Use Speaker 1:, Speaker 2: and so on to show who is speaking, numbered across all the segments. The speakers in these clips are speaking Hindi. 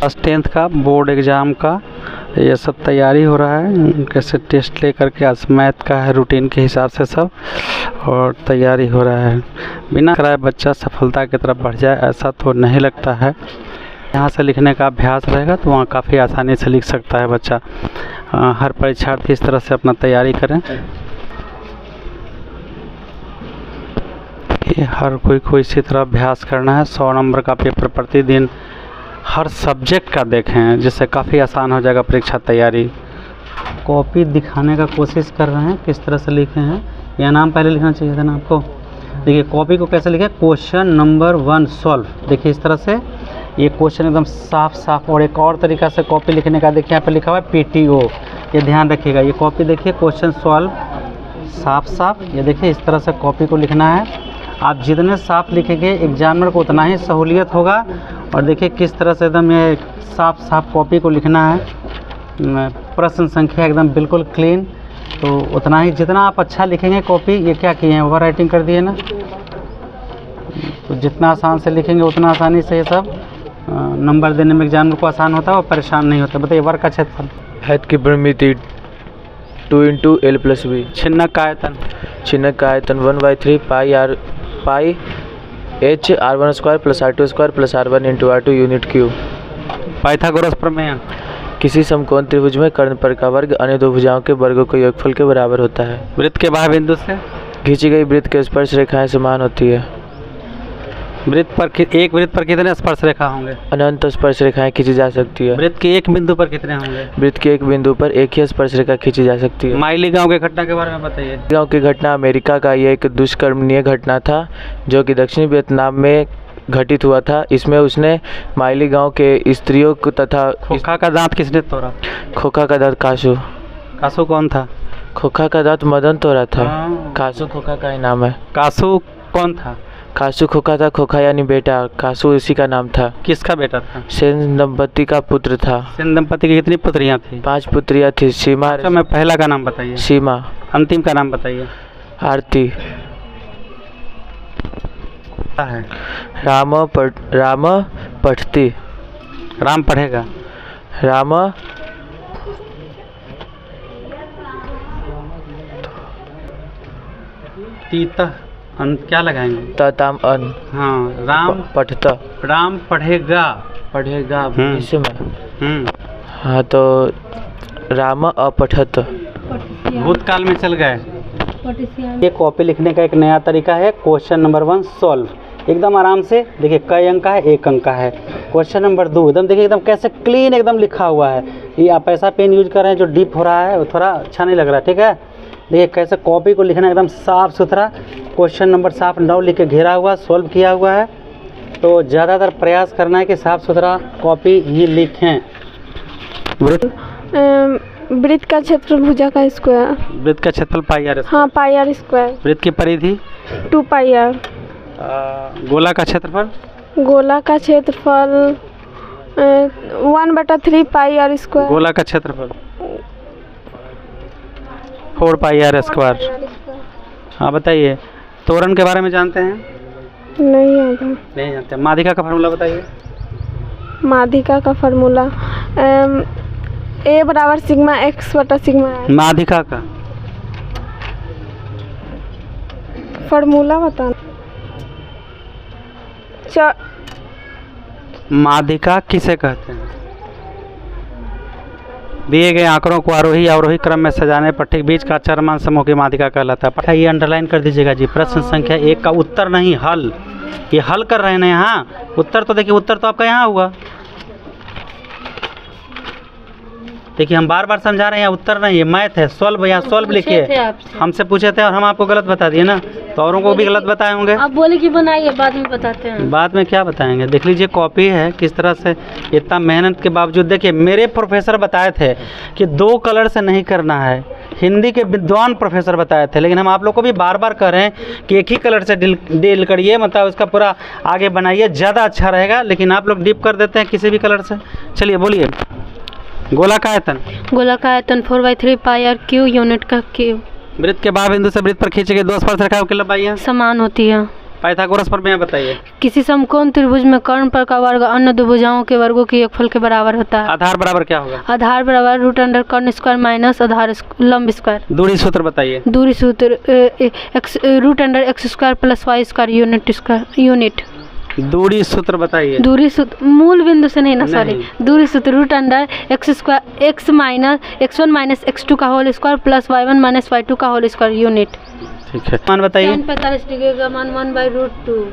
Speaker 1: क्लास 10th का बोर्ड एग्ज़ाम का ये सब तैयारी हो रहा है। कैसे टेस्ट ले करके आज मैथ का है, रूटीन के हिसाब से सब और तैयारी हो रहा है। बिना कराए बच्चा सफलता की तरफ बढ़ जाए ऐसा तो नहीं लगता है। यहाँ से लिखने का अभ्यास रहेगा तो वहाँ काफ़ी आसानी से लिख सकता है बच्चा। हर परीक्षार्थी इस तरह से अपना तैयारी करें। हर कोई को इसी तरह अभ्यास करना है। 100 नंबर का पेपर प्रतिदिन हर सब्जेक्ट का देखें, जिससे काफ़ी आसान हो जाएगा परीक्षा तैयारी। कॉपी दिखाने का कोशिश कर रहे हैं किस तरह से लिखे हैं। यह नाम पहले लिखना चाहिए था ना आपको। देखिए कॉपी को कैसे लिखे, क्वेश्चन नंबर 1 सॉल्व। देखिए इस तरह से ये क्वेश्चन एकदम साफ साफ। और एक और तरीका से कॉपी लिखने का देखिए यहाँ पर लिखा हुआ है PTO, ये ध्यान रखिएगा। ये कॉपी देखिए क्वेश्चन सॉल्व साफ साफ। ये देखिए इस तरह से कॉपी को लिखना है। आप जितने साफ लिखेंगे एग्जामिनर को उतना ही सहूलियत होगा। और देखिए किस तरह से एकदम ये साफ साफ कॉपी को लिखना है। प्रश्न संख्या एकदम बिल्कुल क्लीन। तो उतना ही जितना आप अच्छा लिखेंगे कॉपी, ये क्या किए हैं ओवर राइटिंग कर दिए ना, तो जितना आसान से लिखेंगे उतना आसानी से ये सब नंबर देने में एग्जामिनर को आसान होता है और परेशान नहीं होता। बताइए वर्ग का क्षेत्रफल,
Speaker 2: हैत की परिमिति 2 × L + B।
Speaker 1: छिन्नक का आयतन,
Speaker 2: छिन्नक का आयतन 1/3 पाई h r1² + r2² + r1 × r2 unit cube.
Speaker 1: Pythagoras प्रमेय,
Speaker 2: किसी समकोण त्रिभुज में कर्णपर का वर्ग अन्य दो भुजाओं के वर्गों के योगफल के बराबर होता है।
Speaker 1: वृत्त के बाह्य बिंदु से
Speaker 2: खींची गई वृत्त के स्पर्श रेखाएं समान होती है।
Speaker 1: एक वृत्त पर कितने स्पर्श रेखा होंगे?
Speaker 2: अनंत स्पर्श रेखाएं खींची जा सकती है।
Speaker 1: वृत्त के एक बिंदु पर कितने होंगे?
Speaker 2: वृत्त के एक बिंदु पर एक ही स्पर्श रेखा खींची जा सकती है।
Speaker 1: माइली गांव की घटना के बारे में बताइए।
Speaker 2: गांव की घटना अमेरिका का यह एक दुष्कर्मणीय घटना था जो कि दक्षिणी वियतनाम में घटित हुआ था। इसमें उसने माइली गांव के स्त्रियों को तथा
Speaker 1: खोखा का दांत किसने तोड़ा?
Speaker 2: खोखा का दांत कासू।
Speaker 1: कासू कौन था?
Speaker 2: खोखा का दांत मदन तोड़ा था। कासू खोखा का ही नाम है।
Speaker 1: कासू कौन था?
Speaker 2: कासू खोखा था। खोखा यानी बेटा, कासू इसी का नाम था।
Speaker 1: किसका बेटा था?
Speaker 2: सेन दंपति का पुत्र था।
Speaker 1: सेन दंपति की कितनी पुत्रियां थी?
Speaker 2: 5 पुत्रियां थी। सीमा।
Speaker 1: अच्छा मैं पहला का नाम बताइए।
Speaker 2: सीमा।
Speaker 1: अंतिम का नाम बताइए।
Speaker 2: आरती।
Speaker 1: है
Speaker 2: राम पठती।
Speaker 1: राम पढ़ेगा।
Speaker 2: राम
Speaker 1: तीता क्या लगाएंगे?
Speaker 2: तताम अन।
Speaker 1: हाँ राम
Speaker 2: पठता।
Speaker 1: राम पढ़ेगा।
Speaker 2: पढ़ेगा इसमें। हाँ तो राम अपठत।
Speaker 1: भूतकाल में चल गए। ये कॉपी लिखने का एक नया तरीका है। क्वेश्चन नंबर 1 सॉल्व एकदम आराम से। देखिए कई अंक का है? 1 अंक का है। क्वेश्चन नंबर 2 एकदम देखिए एकदम कैसे क्लीन एकदम लिखा हुआ है। ये आप ऐसा पेन यूज कर रहे हैं जो डीप हो रहा है, वो थोड़ा अच्छा नहीं लग रहा। ठीक है, देखिए कैसे कॉपी को लिखना एकदम साफ़ सुथरा। क्वेश्चन नंबर साफ 9 लिख के घेरा हुआ, सॉल्व किया हुआ है। तो ज़्यादातर प्रयास करना है कि साफ़ सुथरा कॉपी ही लिखें।
Speaker 3: वृत्त का क्षेत्रफल भुजा का स्क्वायर।
Speaker 1: वृत्त का क्षेत्रफल πr।
Speaker 3: हाँ πr²।
Speaker 1: वृत्त की परिधि
Speaker 3: 2πr।
Speaker 1: गोला का क्षेत्रफल?
Speaker 3: गोला का क्षेत्रफल 1/3 πr²।
Speaker 1: गोला का क्षेत्रफल 4πr²। हाँ बताइए, त्वरण के बारे में जानते हैं?
Speaker 3: नहीं आता।
Speaker 1: नहीं जानते। माध्यिका का फार्मूला बताइए।
Speaker 3: माध्यिका का फार्मूला A = σx/σy।
Speaker 1: माध्यिका का
Speaker 3: फार्मूला बताना।
Speaker 1: माध्यिका किसे कहते हैं? दिए गए आंकड़ों को आरोही अवरोही क्रम में सजाने पर ठीक बीच का चरमान समूह की माध्यिका कहलाता है। ये अंडरलाइन कर दीजिएगा जी। प्रश्न संख्या 1 का उत्तर नहीं, हल। ये हल कर रहे हैं ना यहाँ। उत्तर तो देखिए, उत्तर तो आपका यहाँ हुआ। देखिए हम बार बार समझा रहे हैं, उत्तर नहीं, ये मैथ है। सॉल्व, यहाँ सॉल्व लिखिए। हमसे पूछे थे और हम आपको गलत बता दिए ना। तो औरों को भी गलत बताए होंगे।
Speaker 4: आप बोले कि बनाइए, बाद में बताते हैं।
Speaker 1: बाद में क्या बताएंगे, देख लीजिए कॉपी है किस तरह से, इतना मेहनत के बावजूद। देखिए मेरे प्रोफेसर बताए थे कि 2 कलर से नहीं करना है, हिंदी के विद्वान प्रोफेसर बताए थे, लेकिन हम आप लोग को भी बार बार कह रहे हैं कि एक ही कलर से डील करिए, मतलब उसका पूरा आगे बनाइए, ज़्यादा अच्छा रहेगा। लेकिन आप लोग डीप कर देते हैं किसी भी कलर से। चलिए बोलिए, गोला का आयतन।
Speaker 4: गोला का आयतन 4/3 पाई आर क्यू यूनिट का क्यू।
Speaker 1: वृत्त के बाह बिंदु से वृत्त पर खींचे गए 2 स्पर्श रेखाओं की लंबाई है
Speaker 4: समान होती है।
Speaker 1: पाइथागोरस प्रमेय बताइए।
Speaker 4: किसी समकोण त्रिभुज में कर्ण पर का वर्ग अन्य दो भुजाओं के वर्गों के योगफल के बराबर होता है।
Speaker 1: आधार बराबर क्या होगा?
Speaker 4: आधार बराबर √ कर्ण स्क्वायर माइनस आधार लंब स्क्वायर।
Speaker 1: दूरी सूत्र बताइए।
Speaker 4: दूरी सूत्र √x² + y² यूनिट।
Speaker 1: दूरी सूत्र बताइए।
Speaker 4: दूरी सूत्र मूल बिंदु से नहीं ना, सॉरी। दूरी सूत्र √x1 - x2 का होल स्क्वायर + y1 - y2 का होल स्क्वायर यूनिट।
Speaker 1: ठीक है, मान बताइए।
Speaker 4: sin 45 डिग्री का मान 1/√2।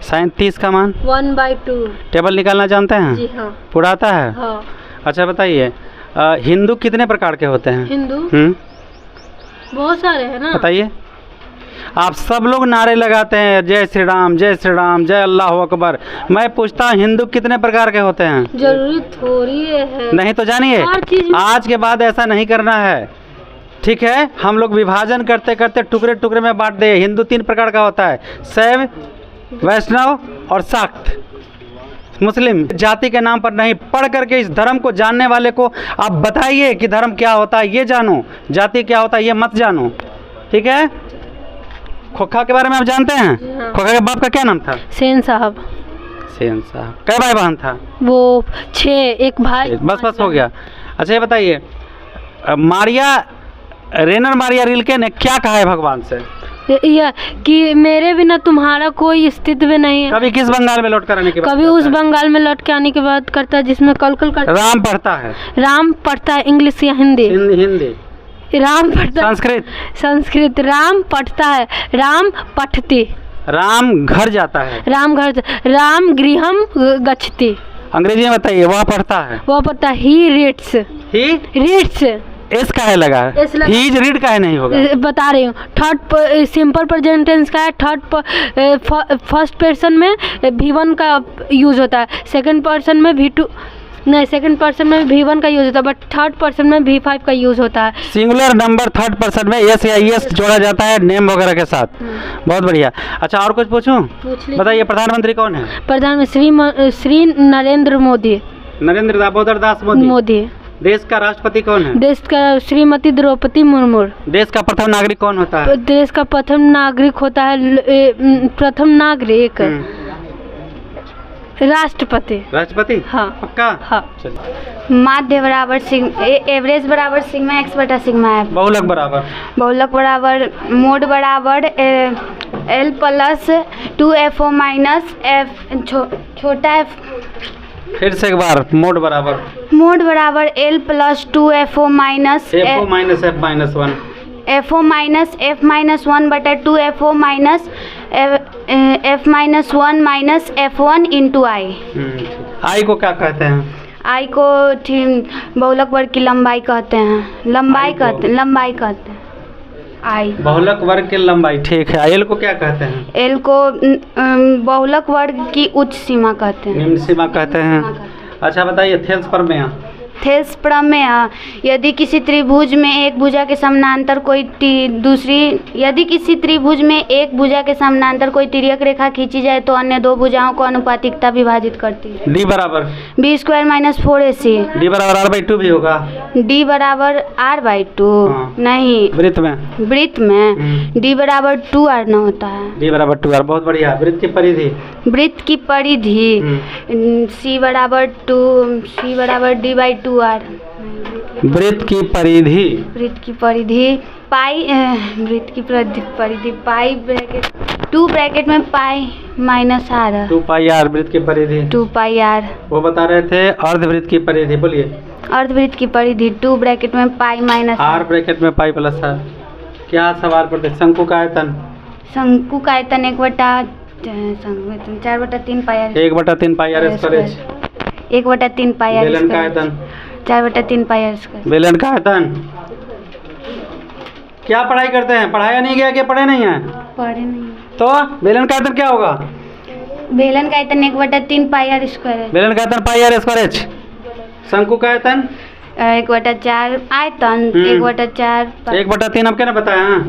Speaker 1: sin 30 का मान
Speaker 4: 1/2।
Speaker 1: टेबल निकालना जानते हैं?
Speaker 4: जी हाँ।
Speaker 1: पूरा आता है?
Speaker 4: हाँ।
Speaker 1: अच्छा बताइए, हिंदू कितने प्रकार के होते हैं?
Speaker 4: हिंदू बहुत सारे हैं ना।
Speaker 1: बताइए। आप सब लोग नारे लगाते हैं जय श्री राम, जय श्री राम, जय अल्लाह अकबर। मैं पूछता हूँ हिंदू कितने प्रकार के होते हैं?
Speaker 4: जरूरी थोड़ी है।
Speaker 1: नहीं तो जानिए, आज के बाद ऐसा नहीं करना है, ठीक है? हम लोग विभाजन करते करते टुकड़े टुकड़े में बांट दे। हिंदू 3 प्रकार का होता है, शैव, वैष्णव और शाक्त। मुस्लिम जाति के नाम पर नहीं, पढ़ करके इस धर्म को जानने वाले को आप बताइए कि धर्म क्या होता है ये जानो, जाति क्या होता है ये मत जानो, ठीक है? खोखा के बारे में आप जानते हैं? खोखा के बाप का क्या नाम था?
Speaker 4: सेन साहब।
Speaker 1: सेन साहब। कै भाई बहन था?
Speaker 4: वो 6, एक भाई।
Speaker 1: बस हो गया। अच्छा ये बताइए, रेनर मारिया रिल्के ने क्या कहा है भगवान से?
Speaker 4: यह कि मेरे बिना तुम्हारा कोई अस्तित्व नहीं है।
Speaker 1: कभी किस बंगाल में लौट कर आने के बाद?
Speaker 4: कभी उस बंगाल में लौट के आने के बाद करता है जिसमें कल करता है।
Speaker 1: राम पढ़ता है।
Speaker 4: राम पढ़ता है इंग्लिश या हिंदी?
Speaker 1: हिंदी।
Speaker 4: राम पढ़ता। संस्कृत। राम पढ़ता है, राम पठती।
Speaker 1: राम घर जाता है।
Speaker 4: राम गृहम गच्छति।
Speaker 1: अंग्रेजी में बताइए, वह पढ़ता है।
Speaker 4: वो पढ़ता है, ही रीड्स। एस
Speaker 1: का है लगा है, ही इज रीड का है नहीं होगा।
Speaker 4: बता रही हूँ। थर्ड सिंपल प्रेजेंट टेंस का है। फर्स्ट पर्सन में V1 का यूज होता है, सेकंड पर्सन में V2 नहीं, सेकंड पर्सन में V1 का यूज होता है, बट थर्ड पर्सन में V5 का यूज होता है।
Speaker 1: सिंगुलर नंबर थर्ड पर्सन में एस या ईएस जोड़ा जाता है नेम वगैरह के साथ। बहुत बढ़िया। अच्छा और कुछ पूछूं? बताइए, प्रधानमंत्री कौन है?
Speaker 4: प्रधानमंत्री श्री नरेंद्र मोदी।
Speaker 1: नरेंद्र दामोदर दास मोदी। देश का राष्ट्रपति कौन है?
Speaker 4: देश का श्रीमती द्रौपदी मुर्मू।
Speaker 1: देश का प्रथम नागरिक कौन होता है?
Speaker 4: देश का प्रथम नागरिक होता है राष्ट्रपति। हाँ।
Speaker 1: पक्का?
Speaker 4: हाँ।
Speaker 3: माध्य बराबर एवरेज बराबर सिग्मा x बटा सिग्मा f।
Speaker 1: बहुलक बराबर
Speaker 3: मोड बराबर L + 2FO माइनस f छोटा f।
Speaker 1: फिर से एक बार, मोड बराबर
Speaker 3: L + 2FO minus
Speaker 1: FO minus F minus 1।
Speaker 3: FO minus F minus 1 बटा 2FO minus F minus 1 minus F1 into I।
Speaker 1: I को क्या कहते हैं?
Speaker 3: I को बहुलक वर्ग की लंबाई कहते हैं। लंबाई कहते हैं I।
Speaker 1: बहुलक वर्ग की लंबाई, ठीक है। L को क्या कहते हैं?
Speaker 3: L को बहुलक वर्ग की उच्च सीमा कहते हैं।
Speaker 1: निम्न सीमा कहते हैं। अच्छा बताइए, थेल्स प्रमेय।
Speaker 3: यदि किसी त्रिभुज में एक भुजा के समानांतर कोई तिर्यक रेखा खींची जाए तो अन्य दो भुजाओं को अनुपातिकता विभाजित करती है।
Speaker 1: D बराबर
Speaker 3: B² - 4AC।
Speaker 1: D बराबर R/2 भी होगा।
Speaker 3: D बराबर R/2 नहीं, वृत्त में D बराबर 2R न होता है।
Speaker 1: D बराबर 2R। बहुत बढ़िया। वृत्त की परिधि
Speaker 3: C बराबर D/2R।
Speaker 1: वृत्त की
Speaker 3: परिधि पाई ब्रैकेट 2 ब्रैकेट में पाई माइनस R।
Speaker 1: 2πr वृत्त की परिधि।
Speaker 3: 2πr।
Speaker 1: वो बता रहे थे अर्धवृत्त की परिधि। बोलिए।
Speaker 3: अर्धवृत्त की परिधि 2 ब्रैकेट में पाई माइनस
Speaker 1: R ब्रैकेट में पाई प्लस R। क्या सवाल पढ़ते? शंकु का आयतन
Speaker 3: 4/3 पाई।
Speaker 1: 1/3 पाई R स्क्वायर।
Speaker 3: 1/3 पाई R।
Speaker 1: बेलन का आयतन
Speaker 3: 4/3 पाई R स्क्वायर।
Speaker 1: बेलन का आयतन क्या पढ़ाई करते हैं? पढ़ाया नहीं गया कि पढ़े नहीं हैं?
Speaker 3: पढ़े नहीं।
Speaker 1: तो बेलन का आयतन क्या होगा?
Speaker 3: बेलन का आयतन 1/3 पाई आर स्क्वायर है।
Speaker 1: बेलन का आयतन पाई आर स्क्वायर एच। शंकु का आयतन
Speaker 3: 1/4 आयतन 1/4
Speaker 1: 1/3 आपके ना बताया। हाँ,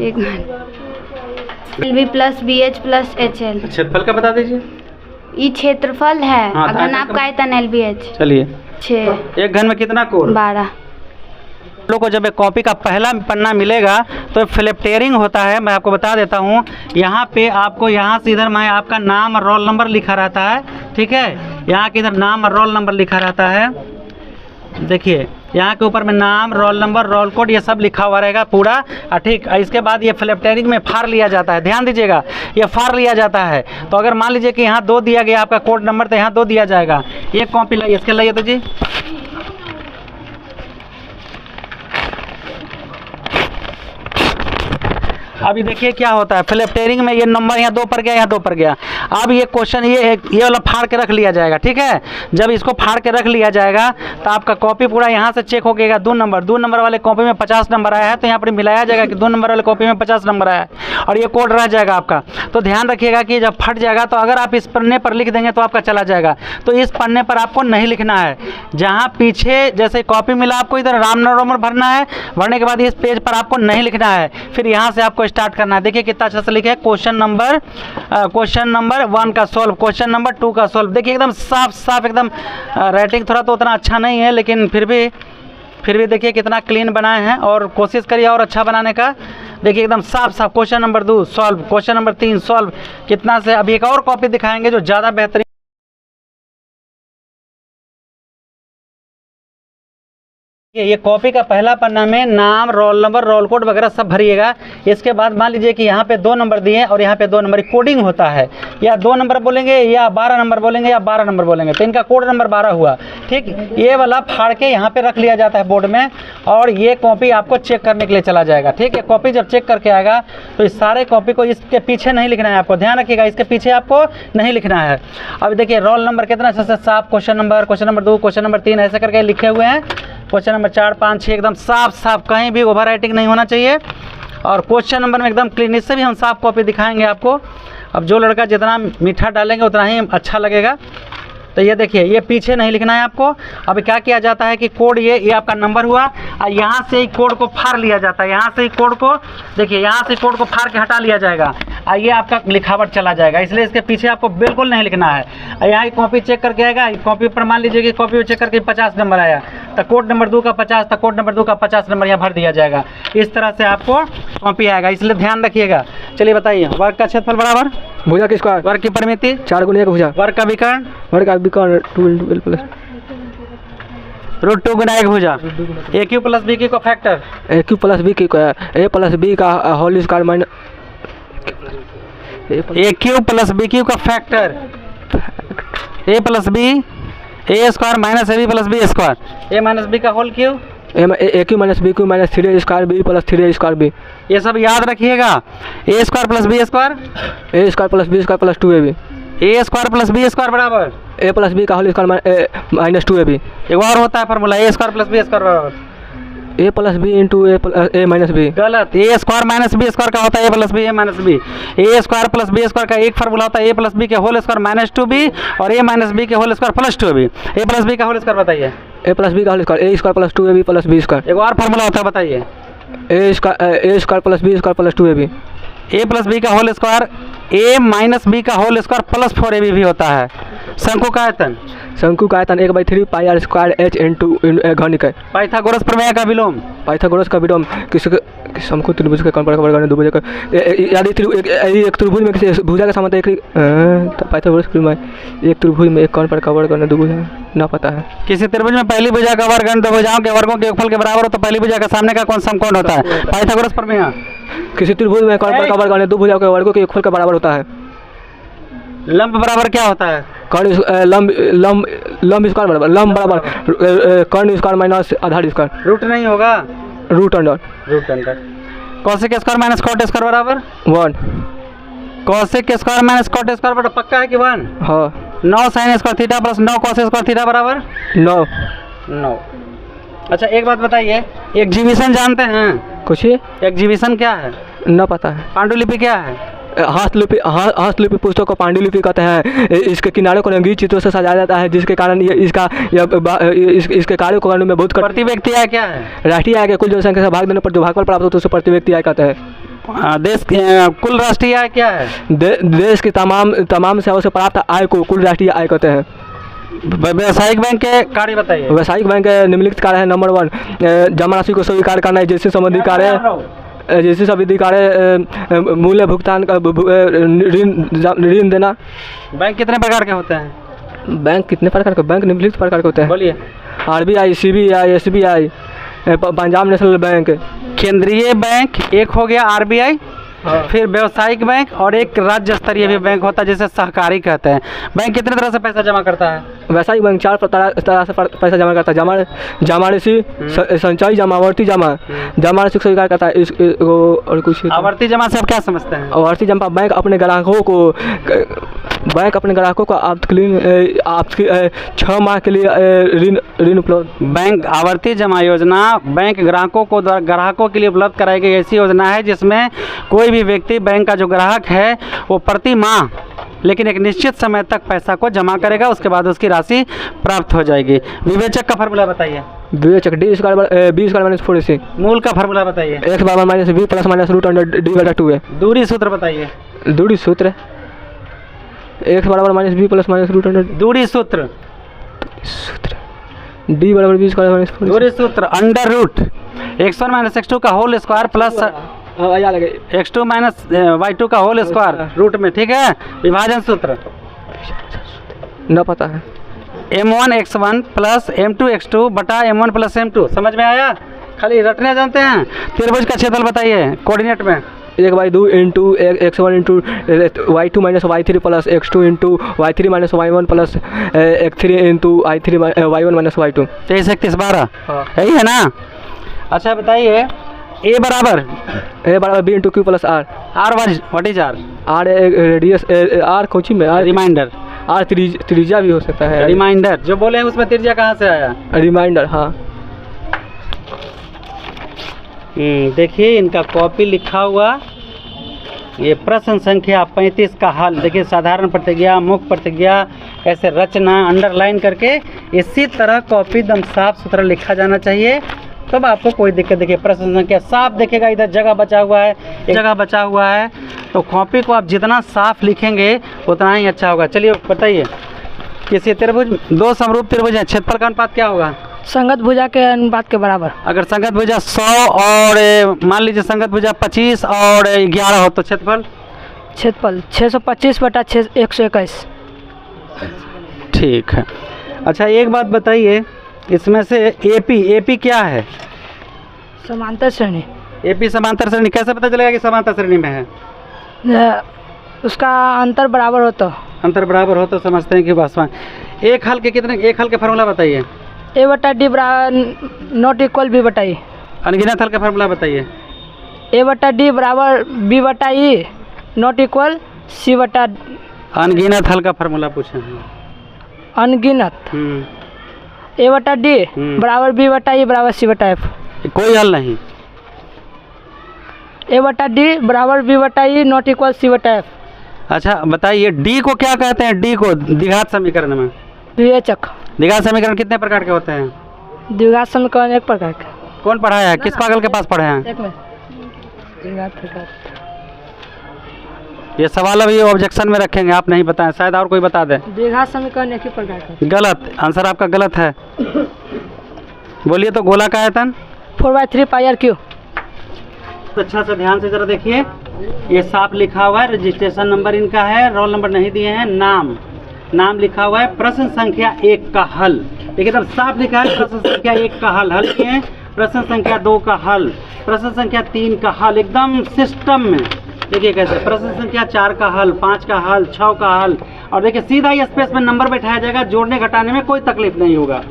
Speaker 3: LV plus BH plus HL।
Speaker 1: क्षेत्रफल का बता दीजिए।
Speaker 3: ये क्षेत्रफल है।
Speaker 1: हाँ,
Speaker 3: अगर नाप का आयतन LVH
Speaker 1: चलिए
Speaker 3: 6
Speaker 1: एक घन में कितना कोण?
Speaker 3: 12।
Speaker 1: लोग को जब एक कॉपी का पहला पन्ना मिलेगा तो फ्लिप्टेयरिंग होता है। मैं आपको बता देता हूँ, यहाँ पे आपको यहाँ से इधर में आपका नाम और रोल नंबर लिखा रहता है। ठीक है, यहाँ के इधर नाम और रोल नंबर लिखा रहता है। देखिए यहाँ के ऊपर में नाम, रोल नंबर, रोल कोड ये सब लिखा हुआ रहेगा पूरा। ठीक, इसके बाद ये फ्लिप्टेयरिंग में फाड़ लिया जाता है। ध्यान दीजिएगा, ये फाड़ लिया जाता है। तो अगर मान लीजिए कि यहाँ 2 दिया गया आपका कोड नंबर, तो यहाँ 2 दिया जाएगा। ये कॉपी लाइए, इसके लाइए तो जी। अभी देखिए क्या होता है, फ्लिप्टेयरिंग में ये नंबर यहाँ 2 पर गया, यहाँ 2 पर गया। अब ये क्वेश्चन ये वाला फाड़ के रख लिया जाएगा। ठीक है, जब इसको फाड़ के रख लिया जाएगा तो आपका कॉपी पूरा यहाँ से चेक हो गएगा। 2 नंबर वाले कॉपी में 50 नंबर आया है, तो यहाँ पर मिलाया जाएगा कि 2 नंबर वाले कॉपी में 50 नंबर आया है और ये कोड रह जाएगा आपका। तो ध्यान रखिएगा कि जब फट जाएगा तो अगर आप इस पन्ने पर लिख देंगे तो आपका चला जाएगा। तो इस पन्ने पर आपको नहीं लिखना है। जहाँ पीछे जैसे कॉपी मिला आपको इधर राम नंबर भरना है, भरने के बाद इस पेज पर आपको नहीं लिखना है। फिर यहाँ से आपको स्टार्ट करना है। देखिए कितना अच्छा से लिखे, क्वेश्चन नंबर 1 का सॉल्व, क्वेश्चन नंबर 2 का सॉल्व। देखिए एकदम साफ साफ, एकदम राइटिंग थोड़ा तो उतना अच्छा नहीं है, लेकिन फिर भी देखिए कितना क्लीन बनाए हैं। और कोशिश करिए और अच्छा बनाने का। देखिए एकदम साफ साफ, question number 2 solve, question number 3 solve. कितना से अभी एक और कॉपी दिखाएंगे जो ज़्यादा बेहतरीन। ये कॉपी का पहला पन्ना में नाम, रोल नंबर, रोल कोड वगैरह सब भरिएगा। इसके बाद मान लीजिए कि यहाँ पे 2 नंबर दिए और यहाँ पे 2 नंबर कोडिंग होता है। या 2 नंबर बोलेंगे या 12 नंबर बोलेंगे या 12 नंबर बोलेंगे, तो इनका कोड नंबर 12 हुआ। ठीक, ये वाला फाड़ के यहाँ पे रख लिया जाता है बोर्ड में, और ये कॉपी आपको चेक करने के लिए चला जाएगा। ठीक है, कॉपी जब चेक करके आएगा तो इस सारे कॉपी को इसके पीछे नहीं लिखना है आपको। ध्यान रखिएगा, इसके पीछे आपको नहीं लिखना है। अब देखिए रोल नंबर कितना अच्छा से साफ, क्वेश्चन नंबर 2, क्वेश्चन नंबर 3 ऐसे करके लिखे हुए हैं। क्वेश्चन नंबर 4, 5, 6 एकदम साफ साफ, कहीं भी ओवर राइटिंग नहीं होना चाहिए। और क्वेश्चन नंबर में एकदम क्लीन। इससे भी हम साफ कॉपी दिखाएंगे आपको। अब जो लड़का जितना मीठा डालेंगे उतना ही अच्छा लगेगा। तो ये देखिए, ये पीछे नहीं लिखना है आपको। अब क्या किया जाता है कि कोड ये आपका नंबर हुआ, और यहाँ से ही कोड को फाड़ लिया जाता है। यहाँ से ही कोड को देखिए, यहाँ से कोड को फाड़ के हटा लिया जाएगा और ये आपका लिखावट चला जाएगा। इसलिए इसके पीछे आपको बिल्कुल नहीं लिखना है। यहाँ की कॉपी चेक करके आएगा, कॉपी पर मान लीजिए कि कॉपी चेक करके 50 नंबर आया, तो कोड नंबर 2 का 50, तो कोड नंबर 2 का 50 नंबर यहाँ भर दिया जाएगा। इस तरह से आपको कॉपी आएगा, इसलिए ध्यान रखिएगा। चलिए बताइए, वर्ग का क्षेत्रफल बराबर
Speaker 2: भुजा के स्क्वायर,
Speaker 1: वर्ग की परिमिति
Speaker 2: 4 गुना 1 भुजा,
Speaker 1: वर्ग का विकर्ण
Speaker 2: 2 × L प्लस
Speaker 1: √2 गुना 1 भुजा, AQ प्लस BQ का factor
Speaker 2: AQ plus B A plus B का whole square minus
Speaker 1: AQ plus BQ का factor A plus B A square minus AB plus B square A minus B का whole cube
Speaker 2: AQ minus BQ minus 3A square B plus 3A square B।
Speaker 1: ये सब याद रखिएगा। A square plus B square
Speaker 2: A square plus B square plus 2AB।
Speaker 1: A square plus B square बराबर
Speaker 2: A प्लस B का होल स्क्वायर माइनस 2AB।
Speaker 1: एक और होता है formula, A square plus B square बराबर
Speaker 2: A plus B into A minus B।
Speaker 1: गलत, A square minus B square का होता है A plus B A minus B। A square plus B square का एक फार्मूला होता है A प्लस B के होल स्क्वायर माइनस 2B और A माइनस B के whole square plus 2B। A plus B का होल स्क्वायर बताइए।
Speaker 2: A प्लस B का whole square A square plus 2AB plus B square.
Speaker 1: एक और फार्मूला होता है, बताइए।
Speaker 2: A square plus B square plus 2AB।
Speaker 1: A plus B का whole square A minus B का होल स्क्वायर प्लस 4AB भी होता है। शंकु का आयतन
Speaker 2: एक by 3 pi r square H into घन इकाई।
Speaker 1: पाइथागोरस प्रमेय का विलोम
Speaker 2: पाइथागोरस का विलोम किसी समकोण त्रिभुज के कर्ण का वर्ग करने दो भुजा का यदि एक त्रिभुज में किसी भुजा का समांतर एक पाइथागोरस प्रमेय एक त्रिभुज में एक कर्ण का वर्ग करने दो भुजा ना पता है। किसी त्रिभुज में पहली भुजा का वर्ग दो भुजाओं के वर्गों के योगफल के बराबर हो तो पहली भुजा का सामने का कौन समकोण होता है? पाइथागोरस प्रमेय। किसी त्रिभुज में कर्ण का वर्ग करने दो भुजाओं के वर्गों के योगफल के बराबर होता है।
Speaker 1: लंब बराबर क्या होता है?
Speaker 2: लंब स्क्वायर बराबर लंब बराबर कर्ण स्क्वायर माइनस आधार स्क्वायर।
Speaker 1: रूट नहीं होगा,
Speaker 2: root under
Speaker 1: cosec square minus cot square बराबर
Speaker 2: 1।
Speaker 1: Cosec square minus cot square बराबर पक्का है कि 1?
Speaker 2: हाँ।
Speaker 1: 9 sine square theta plus 9 cos square theta बराबर
Speaker 2: 9।
Speaker 1: अच्छा एक बात बताइए, एग्जीबिशन जानते हैं?
Speaker 2: कुछ
Speaker 1: एग्जीबिशन क्या है?
Speaker 2: न पता है।
Speaker 1: पांडुलिपि क्या है?
Speaker 2: हस्तलिपि पुस्तक को पांडुलिपि कहते हैं। इसके किनारे को रंगीन चित्रों से सजाया जाता है, जिसके कारण ये इसके कार्यों को करने में बहुत
Speaker 1: प्रति व्यक्ति आय क्या है?
Speaker 2: राष्ट्रीय आय के कुल जनसंख्या से भाग देने पर जो भागफल प्राप्त होता है उसे प्रति व्यक्ति आय कहते हैं।
Speaker 1: देश कुल राष्ट्रीय आय क्या है?
Speaker 2: देश की तमाम सेवाओं से प्राप्त आय को कुल राष्ट्रीय आय कहते हैं।
Speaker 1: व्यावसायिक बैंक के कार्य बताइए।
Speaker 2: व्यावसायिक बैंक निम्नलिखित कार्य है। नंबर 1, जमा राशि को स्वीकार करना, जैसे संबंधी कार्य मूल्य भुगतान का ऋण देना।
Speaker 1: बैंक कितने प्रकार के होते हैं?
Speaker 2: बैंक कितने प्रकार के? बैंक निम्नलिखित प्रकार के होते हैं।
Speaker 1: बोलिए।
Speaker 2: RBI, CBI, SBI, Punjab national bank.
Speaker 1: केंद्रीय बैंक एक हो गया RBI, फिर व्यावसायिक बैंक, और एक राज्य स्तरीय भी बैंक होता है जिसे सहकारी कहते हैं। बैंक कितने तरह से पैसा जमा करता है?
Speaker 2: व्यावसायिक बैंक 4 तरह से पैसा जमा करता है। जमा राशि, संचयी जमा, आवर्ती जमा। जमा राशि को स्वीकार करता है और कुछ।
Speaker 1: आवर्ती जमा से आप क्या समझते हैं?
Speaker 2: आवर्ती जमा बैंक अपने ग्राहकों को आपकी 6 माह के लिए ऋण उपलब्ध।
Speaker 1: बैंक आवर्ती जमा योजना बैंक ग्राहकों के लिए उपलब्ध कराई गई ऐसी योजना है जिसमें कोई भी व्यक्ति बैंक का जो ग्राहक है वो प्रति माह लेकिन एक निश्चित समय तक पैसा को जमा करेगा, उसके बाद उसकी राशि प्राप्त हो जाएगी। विवेचक का फार्मूला बताइए।
Speaker 2: विवेचक D² - 4AC।
Speaker 1: मूल का फार्मूला बताइए।
Speaker 2: x - b + -√d/2 है।
Speaker 1: दूरी सूत्र बताइए।
Speaker 2: दूरी सूत्र x = -b + -√। दूरी सूत्र d = b² - 4AC।
Speaker 1: दूरी सूत्र √ x1 - x2 का whole square plus x2 - y2 का होल स्क्वायर रूट में, ठीक है। विभाजन सूत्र
Speaker 2: न पता है।
Speaker 1: m1 x1 + m2 x2 बटा m1 + m2। समझ में आया? खाली रटने जानते हैं। त्रिभुज का क्षेत्रफल बताइए कोऑर्डिनेट में।
Speaker 2: 1/2 × x1 × y2 - y3 + x2 × y3 - y1 + x3 × y1 - y2।
Speaker 1: 23 31 12 यही है ना? अच्छा बताइए A बराबर
Speaker 2: b × q + r।
Speaker 1: What is R?
Speaker 2: r radius, r coaching में
Speaker 1: रिमाइंडर।
Speaker 2: r त्रिज्या भी हो सकता है।
Speaker 1: रिमाइंडर जो बोले हैं उसमें त्रिज्या कहाँ से आया?
Speaker 2: रिमाइंडर, हाँ।
Speaker 1: देखिए इनका कॉपी लिखा हुआ ये प्रश्न संख्या 35 का हल देखिए। साधारण प्रतिज्ञा, मुख्य प्रतिज्ञा, ऐसे रचना अंडरलाइन करके इसी तरह कॉपी एकदम साफ सुथरा लिखा जाना चाहिए, तब आपको कोई दिक्कत। देखिए प्रश्न संख्या साफ दिखेगा, इधर जगह बचा हुआ है, एक जगह बचा हुआ है, तो कॉपी को आप जितना साफ लिखेंगे उतना ही अच्छा होगा। चलिए बताइए, किसी त्रिभुज, 2 समरूप त्रिभुज है, क्षेत्रफल का अनुपात क्या होगा?
Speaker 4: संगत भुजा के अनुपात के बराबर।
Speaker 1: अगर संगत भुजा 100 और मान लीजिए संगत भुजा 25 और 11 हो तो क्षेत्रफल
Speaker 4: 625/121।
Speaker 1: ठीक है। अच्छा एक बात बताइए, इसमें से AP क्या है?
Speaker 4: समांतर श्रेणी।
Speaker 1: AP समांतर श्रेणी। कैसे पता चलेगा कि समांतर श्रेणी में है?
Speaker 4: उसका अंतर बराबर हो तो।
Speaker 1: अंतर बराबर हो तो समझते हैं कि वास्तव एक हल के फार्मूला बताइए।
Speaker 4: A/D ≠ B/E।
Speaker 1: अनगिनत हल का फार्मूला बताइए।
Speaker 4: A/D = B/E ≠ C/D।
Speaker 1: अनगिनत हल का फार्मूला पूछे हैं।
Speaker 4: अनगिनत A/D = B/E = C/F।
Speaker 1: कोई हल नहीं।
Speaker 4: A/D = B/E ≠ C/F।
Speaker 1: अच्छा बताइए D को क्या कहते हैं? D को द्विघात समीकरण में।
Speaker 4: विवेचक।
Speaker 1: द्विघात समीकरण कितने प्रकार के होते हैं?
Speaker 4: द्विघात समीकरण 1 प्रकार का।
Speaker 1: कौन पढ़ाया है? किस पागल के पास पढ़े हैं?
Speaker 4: एक में द्विघात।
Speaker 1: ये सवाल अभी ऑब्जेक्शन में रखेंगे, आप नहीं बताएं, शायद और कोई बता दे।
Speaker 4: द्विघात समीकरण 1 ही प्रकार का।
Speaker 1: गलत आंसर आपका गलत है। बोलिए तो गोला का आयतन
Speaker 4: 4/3 πr3।
Speaker 1: अच्छा से ध्यान से जरा देखिए, ये साफ लिखा हुआ है, रजिस्ट्रेशन नंबर इनका है, रोल नंबर नहीं दिए हैं, नाम लिखा हुआ है। प्रश्न संख्या 1 का हल देखिए तब साफ लिखा है। प्रश्न संख्या 1 का हल किए, प्रश्न संख्या 2 का हल, प्रश्न संख्या 3 का हल, एकदम सिस्टम में। देखिए कैसे प्रश्न संख्या 4 का हल, 5 का हल, 6 का हल, और देखिए सीधा ही स्पेस में नंबर बैठाया जाएगा, जोड़ने घटाने में कोई तकलीफ नहीं होगा।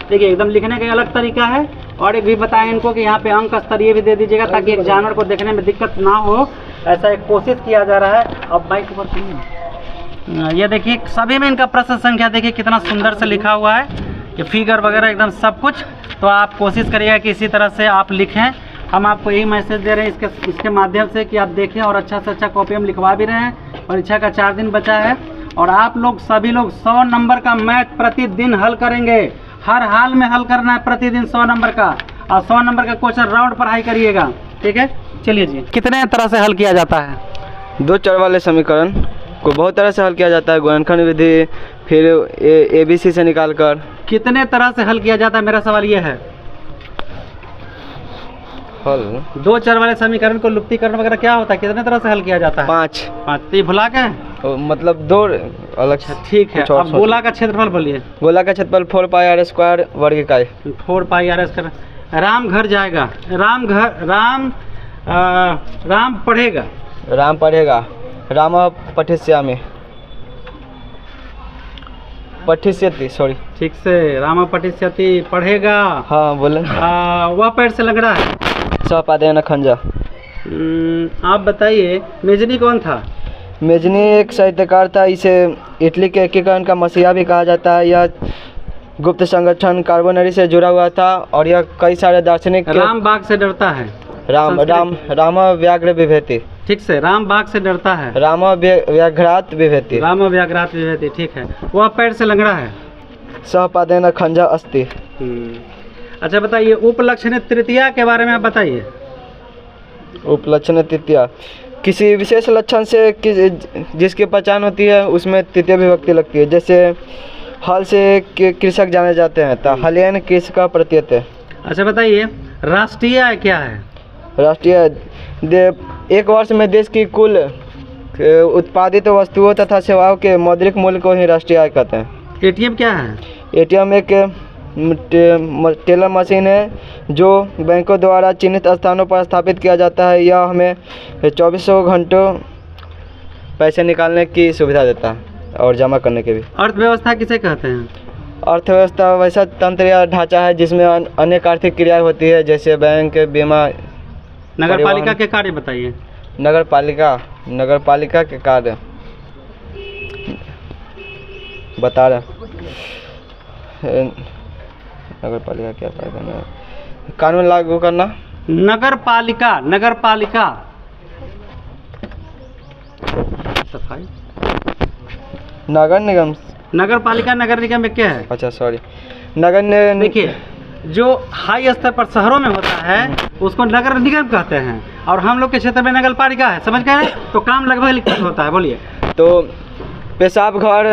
Speaker 1: देखिए एकदम लिखने का अलग तरीका है। और एक भी बताएं इनको कि यहाँ पे अंक स्तरीय भी दे दीजिएगा ताकि एक जानवर को देखने में दिक्कत ना हो, ऐसा एक कोशिश किया जा रहा है। अब बाइक ऊपर सुनिए, ये देखिए सभी में इनका प्रश्न संख्या देखिए कितना सुंदर से लिखा हुआ है, ये फिगर वगैरह एकदम सब कुछ। तो आप कोशिश करिएगा कि इसी तरह से आप लिखें, हम आपको यही मैसेज दे रहे हैं इसके माध्यम से कि आप देखें और अच्छा से अच्छा कॉपी हम लिखवा भी रहे हैं। परीक्षा का 4 दिन बचा है और आप लोग सभी लोग 100 नंबर का मैथ प्रतिदिन हल करेंगे। हर हाल में हल करना है प्रतिदिन 100 नंबर का, और 100 नंबर का क्वेश्चन राउंड पढ़ाई करिएगा, ठीक है। चलिए जी, कितने तरह से हल किया जाता है?
Speaker 5: 2 चर वाले समीकरण को बहुत तरह से हल किया जाता है, गुणनखंड विधि, फिर ABC से निकाल कर।
Speaker 1: कितने तरह से हल किया जाता है, मेरा सवाल ये है।
Speaker 5: हल
Speaker 1: 2 चर वाले समीकरण को लुप्तीकरण वगैरह क्या होता है, कितने तरह से हल किया जाता है?
Speaker 5: 5
Speaker 1: तो ये भुला के
Speaker 5: मतलब 2 अलग से।
Speaker 1: ठीक है। अब गोला का क्षेत्रफल बोलिए।
Speaker 5: गोला का क्षेत्रफल 4 पाई r स्क्वायर वर्ग इकाई।
Speaker 1: 4 पाई r स्क्वायर। राम घर जाएगा, राम पढ़ेगा,
Speaker 5: राम पढ़ेगा, राम पठिष्यामि, पठिष्यति, सॉरी।
Speaker 1: ठीक से, राम पठिष्यति पढ़ेगा।
Speaker 5: हाँ बोले।
Speaker 1: वह पैर से लंगड़ा है।
Speaker 5: सपादेन खंजा।
Speaker 1: आप बताइए, मेजनी कौन था?
Speaker 5: मेजनी एक साहित्यकार था, इसे इटली के एकीकरण का मसीहा भी कहा जाता है। यह गुप्त संगठन कार्बोनरी से जुड़ा हुआ था और यह कई सारे दार्शनिक।
Speaker 1: राम बाघ से डरता है।
Speaker 5: राम व्याघ्र विभेति।
Speaker 1: ठीक से, राम बाघ से डरता है।
Speaker 5: राम व्याघ्रात विभेति।
Speaker 1: राम व्याघ्रात विभेति, ठीक है। वह पैर से लंगड़ा है।
Speaker 5: सहपादेन खंजा अस्ति।
Speaker 1: अच्छा बताइए, उपलक्षण तृतीया के बारे में आप बताइए।
Speaker 5: उपलक्षण तृतीया किसी विशेष लक्षण से जिसकी पहचान होती है उसमें तृतीय विभक्ति लगती है। जैसे हल से कृषक जाने जाते हैं, तो हलियन कृषक का प्रत्यय है।
Speaker 1: अच्छा बताइए, राष्ट्रीय आय क्या है?
Speaker 5: राष्ट्रीय एक वर्ष में देश की कुल उत्पादित वस्तुओं तथा सेवाओं के मौद्रिक मूल्य को ही राष्ट्रीय आय कहते हैं।
Speaker 1: एटीएम क्या है?
Speaker 5: एटीएम एक टेलर मशीन है जो बैंकों द्वारा चिन्हित स्थानों पर स्थापित किया जाता है। यह हमें 2400 घंटों पैसे निकालने की सुविधा देता है और जमा करने के भी।
Speaker 1: अर्थव्यवस्था किसे कहते हैं?
Speaker 5: अर्थव्यवस्था वैसा तंत्र या ढांचा है जिसमें अनेक आर्थिक क्रियाएं होती है, जैसे बैंक, बीमा।
Speaker 1: नगरपालिका के कार्य बताइए।
Speaker 5: नगरपालिका के कार्य बता रहे। नगरपालिका क्या करना है? कानून लागू करना।
Speaker 1: नगरपालिका सफाई।
Speaker 5: नगर निगम।
Speaker 1: नगरपालिका नगर निगम में क्या है?
Speaker 5: अच्छा सॉरी, नगर निगम।
Speaker 1: देखिए, जो हाई स्तर पर शहरों में होता है उसको नगर निगम कहते हैं, और हम लोग के क्षेत्र में नगरपालिका है, समझ गए? तो काम लगभग लिखित होता है। बोलिए।
Speaker 5: तो पेशाब घर,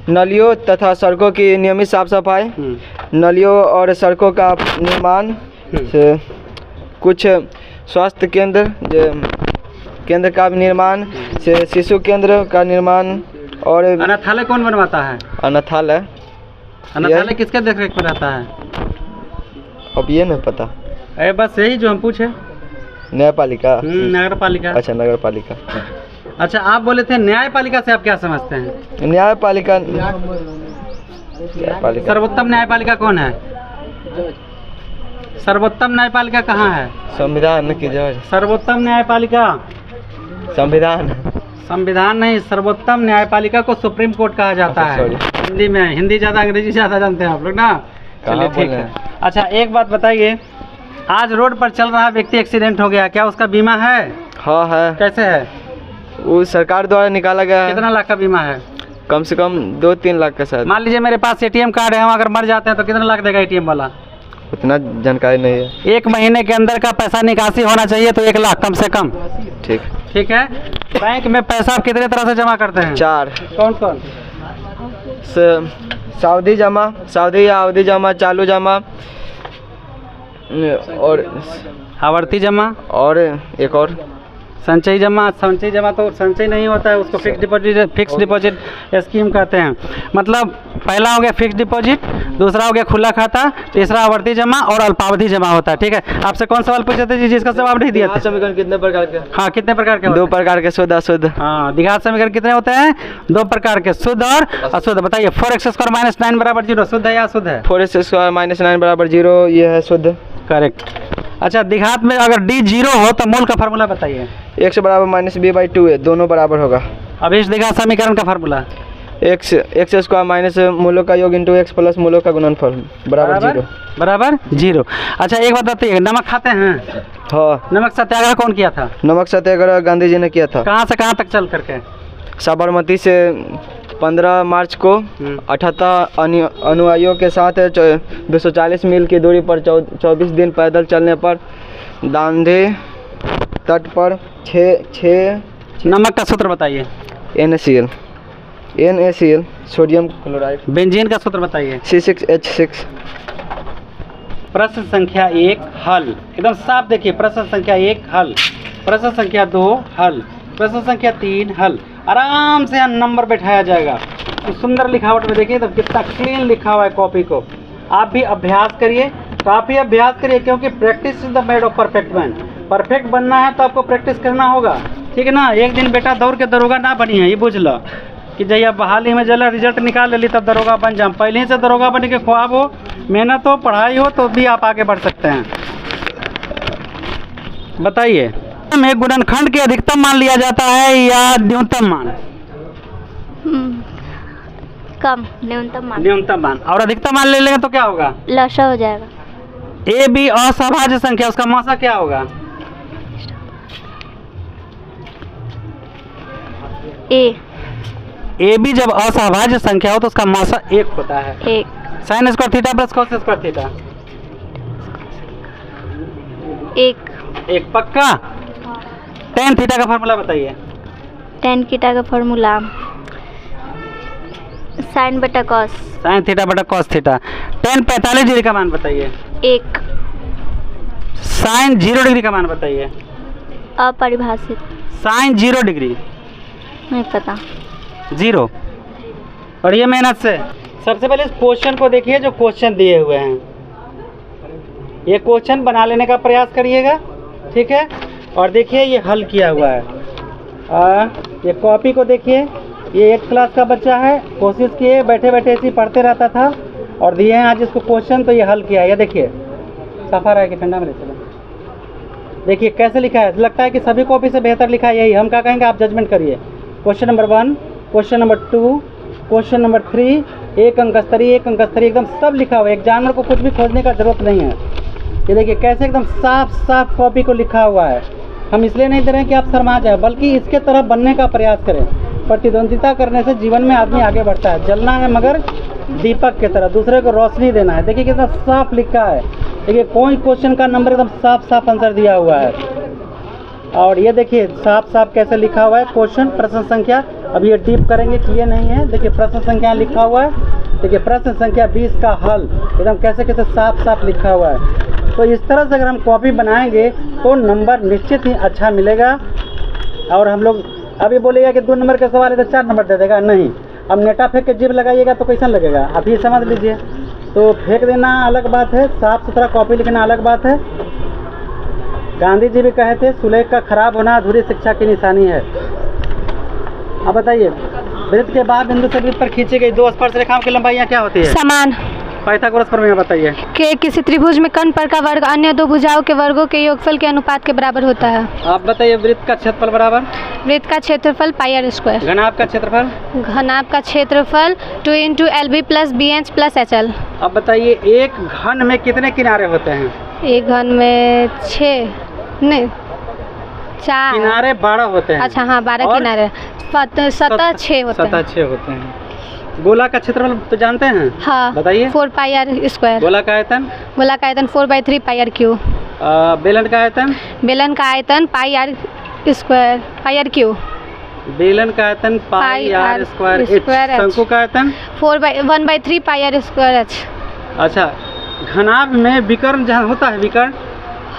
Speaker 5: नलियों तथा सड़कों की नियमित साफ सफाई, नलियों और सड़कों का निर्माण, से कुछ स्वास्थ्य केंद्र का निर्माण, से शिशु केंद्र का निर्माण। और
Speaker 1: अनाथालय कौन बनवाता है?
Speaker 5: अनाथालय
Speaker 1: किसके देखरेख में रहता है?
Speaker 5: अब ये नहीं पता।
Speaker 1: अरे बस यही जो हम पूछे।
Speaker 5: न्यायपालिका।
Speaker 1: नगरपालिका।
Speaker 5: अच्छा नगरपालिका।
Speaker 1: अच्छा, आप बोले थे न्यायपालिका से आप क्या समझते हैं?
Speaker 5: न्यायपालिका
Speaker 1: सर्वोत्तम न्यायपालिका कौन है? सर्वोत्तम न्यायपालिका कहाँ है?
Speaker 5: संविधान की जगह।
Speaker 1: सर्वोत्तम न्यायपालिका संविधान नहीं, सर्वोत्तम न्यायपालिका को सुप्रीम कोर्ट कहा जाता है। हिंदी में, हिंदी ज़्यादा, अंग्रेजी ज़्यादा जानते हैं आप लोग ना। चलिए ठीक है। अच्छा एक बात बताइए, आज रोड पर चल रहा व्यक्ति एक्सीडेंट हो गया, क्या उसका बीमा है?
Speaker 5: हाँ है।
Speaker 1: कैसे है?
Speaker 5: वो सरकार द्वारा निकाला गया है।
Speaker 1: कितना लाख का बीमा है?
Speaker 5: कम से कम 2-3 लाख का शायद।
Speaker 1: मान लीजिए मेरे पास एटीएम कार्ड है, हम अगर मर जाते हैं तो कितना लाख देगा एटीएम वाला?
Speaker 5: उतना जानकारी नहीं है।
Speaker 1: 1 महीने के अंदर का पैसा निकासी होना चाहिए, तो 1 लाख कम से कम। ठीक है। बैंक में पैसा आप कितने तरह से जमा करते हैं?
Speaker 5: 4।
Speaker 1: कौन?
Speaker 5: सावधि या अवधि जमा, चालू जमा और
Speaker 1: आवर्ती जमा,
Speaker 5: और एक और
Speaker 1: संचयी जमा। संचयी जमा तो संचय नहीं होता है, उसको फिक्स डिपॉजिट स्कीम कहते हैं। मतलब पहला हो गया फिक्स डिपॉजिट, दूसरा हो गया खुला खाता, तीसरा आवर्ती जमा और अल्पावधि जमा होता है। ठीक है। आपसे कौन सवाल पूछे थे जी जिसका जवाब नहीं दिया था?
Speaker 5: समीकरण कितने प्रकार के?
Speaker 1: हाँ, कितने प्रकार के?
Speaker 5: 2 प्रकार के, शुद्ध अशुद्ध।
Speaker 1: हाँ, द्विघात समीकरण कितने होते हैं? 2 प्रकार के, शुद्ध और अशुद्ध। बताइए, 4x² - 9 = 0 शुद्ध है या अशुद्ध है?
Speaker 5: 4x² - 9 = 0, ये है शुद्ध।
Speaker 1: करेक्ट। अच्छा, द्विघात में अगर d 0 हो तो मूल का फार्मूला बताइए।
Speaker 5: x = -b/2 है, दोनों बराबर होगा।
Speaker 1: अब इस द्विघात समीकरण का फार्मूला?
Speaker 5: एक्स स्क्वायर माइनस मूलों का योग इंटू एक्स प्लस मूलों का गुणनफल बराबर 0।
Speaker 1: बराबर 0। अच्छा एक बात बताइए, नमक खाते हैं?
Speaker 5: हाँ।
Speaker 1: नमक सत्याग्रह कौन किया था?
Speaker 5: नमक सत्याग्रह गांधी जी ने किया था।
Speaker 1: कहाँ से कहाँ तक चल करके?
Speaker 5: साबरमती से 15 मार्च को 78 अनुयायियों के साथ 240 मील की दूरी पर 24 दिन पैदल चलने पर दांडी तट पर 6
Speaker 1: नमक का सूत्र बताइए।
Speaker 5: NaCl sodium chloride.
Speaker 1: बेंजीन का सूत्र बताइए।
Speaker 5: C6H6।
Speaker 1: प्रश्न संख्या 1 हल। एकदम साफ देखिए, प्रश्न संख्या 1 हल, प्रश्न संख्या 2 हल, प्रश्न संख्या 3 हल। आराम से यहाँ नंबर बैठाया जाएगा। तो सुंदर लिखावट में देखिए तो कितना क्लीन लिखा हुआ है कॉपी को। आप भी अभ्यास करिए, काफ़ी अभ्यास करिए, क्योंकि practice is the made of perfect man. Perfect बनना है तो आपको प्रैक्टिस करना होगा, ठीक है ना। एक दिन बेटा दौड़ के दरोगा ना बनी है, ये बुझ लो कि जब आप हाल ही में जला रिजल्ट निकाल ली तब दरोगा बन जाए। पहले ही से दरोगा बने के ख्वाब हो, मेहनत हो, पढ़ाई हो तो भी आप आगे बढ़ सकते हैं। बताइए, एक गुणनखंड के अधिकतम मान लिया जाता है या न्यूनतम मान?
Speaker 3: कम, न्यूनतम मान।
Speaker 1: न्यूनतम मान। और अधिकतम मान ले लेंगे तो क्या होगा?
Speaker 3: लसा हो जाएगा।
Speaker 1: ए बी असहभाज्य संख्या, उसका मौसा क्या होगा? ए बी जब असहभाज्य संख्या हो तो उसका मौसा 1 होता है।
Speaker 3: 1
Speaker 1: sign square theta plus cos square theta 1 पक्का। टेन थीटा का फार्मूला बताइए।
Speaker 3: टेन थीटा का फार्मूला साइन बटा कॉस।
Speaker 1: साइन थीटा बटा कॉस थीटा। टेन 45 डिग्री का मान बताइए।
Speaker 3: 1
Speaker 1: साइन 0 डिग्री का मान बताइए।
Speaker 3: अपरिभाषित।
Speaker 1: साइन 0 डिग्री
Speaker 3: नहीं पता।
Speaker 1: 0। पढ़िए मेहनत से। सबसे पहले इस क्वेश्चन को देखिए जो क्वेश्चन दिए हुए हैं, ये क्वेश्चन बना लेने का प्रयास करिएगा, ठीक है। और देखिए ये हल किया हुआ है। ये कॉपी को देखिए, ये 8th क्लास का बच्चा है, कोशिश किए बैठे बैठे ऐसे ही पढ़ते रहता था और दिए हैं आज इसको क्वेश्चन, तो ये हल किया है। ये देखिए सफ़ा रहा कि ठंडा में ले चलो। देखिए कैसे लिखा है, लगता है कि सभी कॉपी से बेहतर लिखा है। यही हम क्या कहेंगे, आप जजमेंट करिए। Question number 1, question number 2, question number 3, 1 अंक स्तरीय, 1 अंक स्तरीय, एकदम सब लिखा हुआ है। एग्जामिनर को कुछ भी खोजने का जरूरत नहीं है। ये देखिए कैसे एकदम साफ साफ कॉपी को लिखा हुआ है। हम इसलिए नहीं दे रहे हैं कि आप शर्मा जाए, बल्कि इसके तरफ बनने का प्रयास करें। प्रतिद्वंदिता करने से जीवन में आदमी आगे बढ़ता है। जलना है मगर दीपक की तरह, दूसरे को रोशनी देना है। देखिए कितना साफ लिखा है। देखिए कोई क्वेश्चन का नंबर एकदम साफ साफ आंसर दिया हुआ है। और ये देखिए साफ साफ कैसे लिखा हुआ है क्वेश्चन, प्रश्न संख्या। अब ये डीप करेंगे कि ये नहीं है। देखिए प्रश्न संख्या लिखा हुआ है। देखिए प्रश्न संख्या 20 का हल एकदम कैसे कैसे साफ साफ लिखा हुआ है। तो इस तरह से अगर हम कॉपी बनाएंगे तो नंबर निश्चित ही अच्छा मिलेगा। और हम लोग अभी बोलेगा कि 2 नंबर का सवाल है तो 4 नंबर दे देगा, नहीं। अब नेटा फेंक के जीभ लगाइएगा तो कैसा लगेगा, आप ही समझ लीजिए। तो फेंक देना अलग बात है, साफ सुथरा कॉपी लिखना अलग बात है। गांधी जी भी कहे थे, सुलेख का खराब होना अधूरी शिक्षा की निशानी है। अब बताइए, वृत्त के बाद बिंदु से वृत्त पर खींची गई 2 स्पर्श रेखाओं की लंबाइयाँ क्या होती है?
Speaker 4: समान।
Speaker 1: पाइथागोरस प्रमेय बताइए।
Speaker 4: कि किसी त्रिभुज में कर्ण पर का वर्ग अन्य 2 भुजाओं के वर्गों के योगफल के अनुपात के बराबर होता है।
Speaker 1: आप बताइए। वृत्त का क्षेत्रफल बराबर?
Speaker 4: वृत्त का क्षेत्रफल πr²।
Speaker 1: घनाभ का क्षेत्रफल?
Speaker 4: घनाभ का क्षेत्रफल 2 × LB + BH + HL।
Speaker 1: अब बताइए एक घन में कितने किनारे होते हैं?
Speaker 4: एक घन में 6 नहीं 4
Speaker 1: किनारे 12 होते हैं।
Speaker 4: अच्छा हाँ 12 किनारे, सतह 6 होते हैं।
Speaker 1: सतह 6 होते हैं। गोला का क्षेत्रफल तो जानते हैं?
Speaker 4: हाँ
Speaker 1: बताइए।
Speaker 4: 4πr²।
Speaker 1: गोला का आयतन?
Speaker 4: गोला का आयतन 4/3πr³।
Speaker 1: बेलन का आयतन?
Speaker 4: बेलन का आयतन πr²। πr³।
Speaker 1: बेलन का आयतन πr²। शंकु का आयतन?
Speaker 4: 1/3πr²h।
Speaker 1: अच्छा, घनाभ में विकर्ण जहाँ होता है, विकर्ण?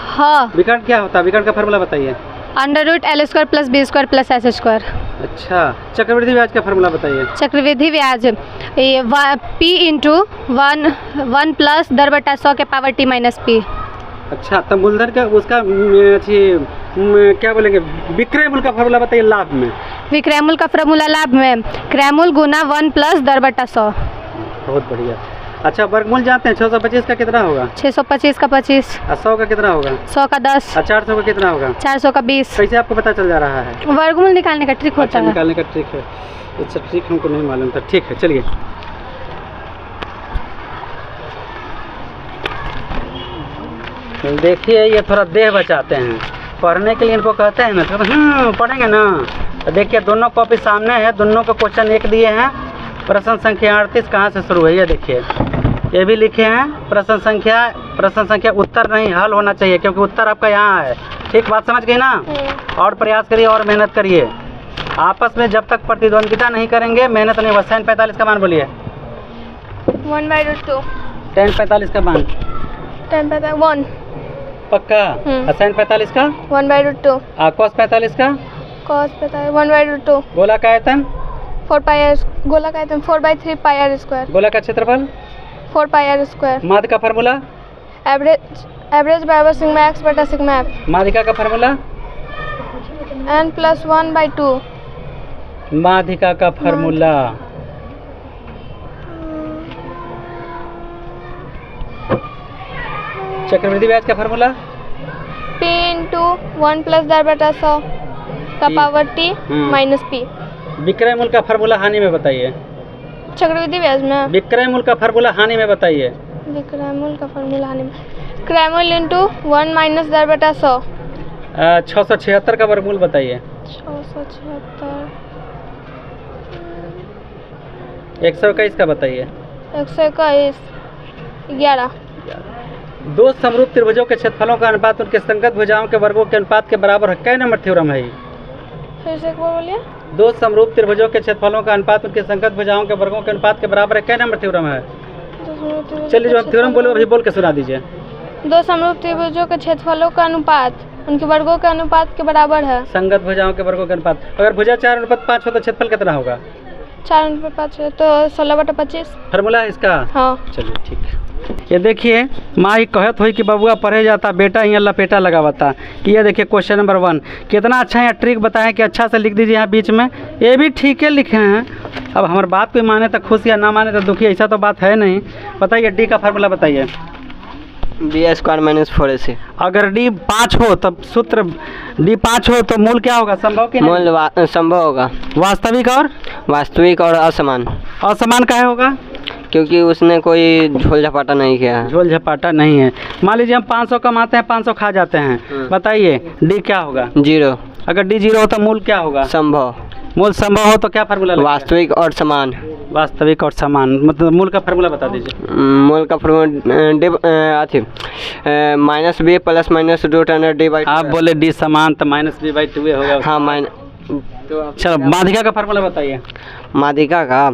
Speaker 4: हाँ।
Speaker 1: विकर्ण क्या होता है? विकर्ण का फार्मूला बताइए।
Speaker 4: √L² + B² + H²।
Speaker 1: अच्छा, चक्रवृद्धि ब्याज का फार्मूला बताइए।
Speaker 4: चक्रवृद्धि ब्याज ये P × 1 + 10/100 के पावर T - P।
Speaker 1: अच्छा, तब मूलधन का उसका क्या बोलेंगे, विक्रय मूल का फार्मूला बताइए लाभ में।
Speaker 4: विक्रय मूल का फार्मूला लाभ में क्रयमूल गुना 1 + 10/100।
Speaker 1: बहुत बढ़िया। अच्छा, वर्गमूल जानते हैं? 625 का कितना होगा?
Speaker 4: 625 का 25।
Speaker 1: 100 का कितना होगा?
Speaker 4: 100 का 10।
Speaker 1: 400 का कितना होगा?
Speaker 4: 400 का 20।
Speaker 1: कैसे आपको पता चल जा रहा है?
Speaker 4: वर्गमूल निकालने का ट्रिक होता है।
Speaker 1: निकालने का ट्रिक है। अच्छा ट्रिक हमको नहीं मालूम था। ठीक है चलिए। देखिए ये थोड़ा देह बचाते हैं, पढ़ने के लिए इनको कहते हैं ना तो पढ़ेंगे ना। तो देखिए दोनों कॉपी सामने है, दोनों को क्वेश्चन एक दिए हैं। प्रश्न संख्या 38 कहाँ से शुरू है ये देखिए, ये भी लिखे हैं प्रश्न संख्या उत्तर नहीं हल होना चाहिए, क्योंकि उत्तर आपका यहाँ है। ठीक बात समझ गई ना। और प्रयास करिए और मेहनत करिए। आपस में जब तक प्रतिद्वंदिता नहीं करेंगे मेहनत नहीं होगा। sin 45 का मान बोलिए।
Speaker 3: 1/2
Speaker 1: tan 45 का मान
Speaker 3: 1
Speaker 1: पक्का। sin 45 का
Speaker 3: 1/2
Speaker 1: cos 45 का
Speaker 3: cos 1/2
Speaker 1: गोला का आयतन
Speaker 3: 4 pi r गोला का आयतन 4/3 pi r स्क्वायर
Speaker 1: गोला का क्षेत्रफल
Speaker 3: 4 pi r स्क्वायर।
Speaker 1: माध्य का फार्मूला
Speaker 3: एवरेज बराबर सिग्मा x बटा सिग्मा f।
Speaker 1: माध्यिका का फार्मूला
Speaker 3: n + 1/2
Speaker 1: माध्यिका का फार्मूला चक्रवृद्धि ब्याज का फार्मूला
Speaker 3: p × 1 + 10 बटा 100 का पावर t माइनस p।
Speaker 1: विक्रय मूल्य का फार्मूला हानि में बताइए।
Speaker 3: चक्रवृद्धि ब्याज में
Speaker 1: विक्रय मूल्य का फार्मूला हानि में बताइए।
Speaker 3: विक्रय मूल्य का फार्मूला हानि में क्रय मूल्य × 1 - 10 बटा 100
Speaker 1: 676 का वर्गमूल बताइए।
Speaker 3: 676
Speaker 1: 121 का बताइए।
Speaker 3: 121 11
Speaker 1: दो समरूप त्रिभुजों के क्षेत्रफलों का अनुपात उनके संगत भुजाओं के वर्गों के अनुपात के बराबर है। कै नंबर थ्योरम है ये?
Speaker 3: फिर से एक बार बोलिए।
Speaker 1: दो समरूप त्रिभुजों के क्षेत्रफलों का अनुपात उनके संगत भुजाओं के वर्गों के अनुपात के बराबर है। कै नंबर थ्योरम है? चलिए जो आप थ्योरम बोले अभी बोल के सुना दीजिए।
Speaker 3: दो समरूप त्रिभुजों के क्षेत्रफलों का अनुपात उनके वर्गों के अनुपात के बराबर है।
Speaker 1: संगत भुजाओं के वर्गों के अनुपात। अगर भुजा 4:5 हो तो क्षेत्रफल कितना होगा?
Speaker 3: 4/5 तो 16/25
Speaker 1: फार्मूला है इसका।
Speaker 3: हाँ।
Speaker 1: चलिए ठीक है। ये देखिए माँ ही कहत हुई कि बबुआ पढ़े जाता बेटा यहाँ लपेटा लगावाता। कि ये देखिए क्वेश्चन नंबर 1 कितना अच्छा यहाँ ट्रिक बताएं कि अच्छा से लिख दीजिए यहाँ बीच में। ये भी ठीक है लिखे हैं। अब हमारे बात कोई माने तो खुश या ना माने तो दुखी, ऐसा तो बात है नहीं। बताइए डी का फार्मूला बताइए।
Speaker 5: b² - 4ac।
Speaker 1: अगर डी 5 हो तब सूत्र डी 5 हो तो मूल क्या होगा? संभव कि नहीं?
Speaker 5: मूल संभव होगा। वास्तविक और असमान।
Speaker 1: असमान काहे होगा?
Speaker 5: क्योंकि उसने कोई झोल झपाटा नहीं किया है।
Speaker 1: झोल झपाटा नहीं है। मान लीजिए हम 500 कमाते हैं 500 खा जाते हैं। बताइए डी क्या होगा?
Speaker 5: 0।
Speaker 1: अगर डी 0 हो तो मूल क्या होगा?
Speaker 5: संभव।
Speaker 1: मूल संभव हो तो क्या फार्मूला लगेगा?
Speaker 5: वास्तविक और समान।
Speaker 1: वास्तविक और समान मतलब मूल का फार्मूला बता दीजिए।
Speaker 5: मूल का फार्मूला -b + -√d/2।
Speaker 1: आप बोले डी समान तो -b/2 होगा।
Speaker 5: हाँ
Speaker 1: चलो माध्यिका का फार्मूला बताइए।
Speaker 5: माध्यिका का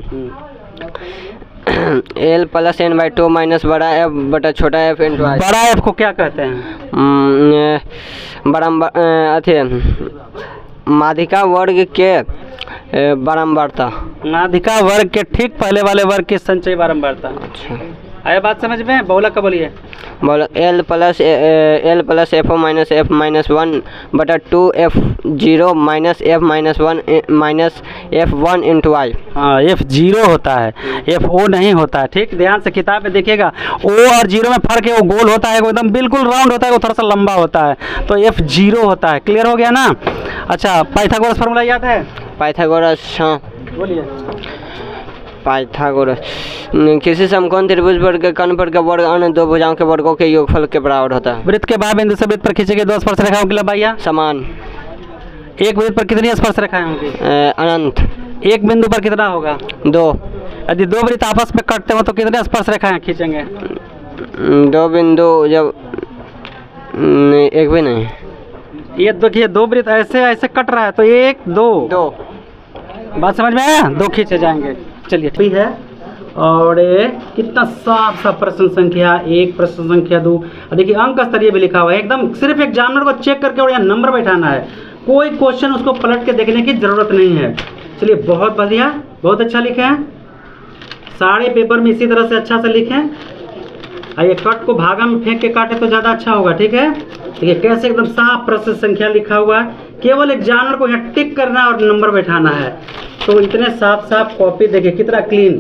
Speaker 5: l + n/2 - बड़ा f बटा छोटा f × i।
Speaker 1: बड़ा एफ को क्या कहते हैं?
Speaker 5: माध्यिका वर्ग के बारंबारता।
Speaker 1: माध्यिका वर्ग के ठीक पहले वाले वर्ग के संचयी बारंबारता।
Speaker 5: अच्छा
Speaker 1: आया बात समझ में? बहुलक का बोलिए।
Speaker 5: l + f - f - 1 बटा 2f0 - f - 1 - f1 × i।
Speaker 1: हाँ F0 होता है, FO नहीं होता है। ठीक ध्यान से किताब में देखिएगा। O और 0 में फर्क है। वो गोल होता है, वो एकदम बिल्कुल राउंड होता है, वो थोड़ा सा लंबा होता है। तो F0 होता है। क्लियर हो गया ना? अच्छा पाइथागोरस फार्मूला याद है?
Speaker 5: पाइथागोरस। हाँ
Speaker 1: बोलिए।
Speaker 5: पाइथागोरस किसी समकोण त्रिभुज पर के कर्ण पर का वर्ग अन्य दो भुजाओं के वर्गों के योगफल के बराबर होता है।
Speaker 1: वृत्त के बाह्य बिंदु से वृत्त पर खींचे गए 2 स्पर्श रेखाओं की लंबाइयाँ
Speaker 5: समान।
Speaker 1: एक वृत्त पर कितनी स्पर्श रेखाएं होंगी?
Speaker 5: अनंत।
Speaker 1: एक बिंदु पर कितना होगा?
Speaker 5: 2।
Speaker 1: यदि दो वृत्त आपस में कटते हो तो कितने स्पर्श रेखाएं खींचेंगे?
Speaker 5: 2 बिंदु जब एक भी नहीं।
Speaker 1: ये देखिए 2 वृत्त ऐसे ऐसे कट रहा है तो 1 2 बात समझ में आया? 2 खींचे जाएंगे। चलिए ठीक है। और कितना साफ सा प्रश्न संख्या 1 प्रश्न संख्या 2। देखिए अंक स्तरीय भी लिखा हुआ है एकदम। सिर्फ एग्जामिनर को चेक करके और यहाँ नंबर बैठाना है। कोई क्वेश्चन उसको पलट के देखने की ज़रूरत नहीं है। चलिए बहुत बढ़िया, बहुत अच्छा लिखे हैं। सारे पेपर में इसी तरह से अच्छा से लिखें। ये कट को भागा में फेंक के काटे तो ज़्यादा अच्छा होगा। ठीक है। देखिए कैसे एकदम साफ प्रश्न संख्या लिखा हुआ है। केवल एग्जामिनर को यहाँ टिक करना है और नंबर बैठाना है। तो इतने साफ साफ कॉपी देखिए कितना क्लीन।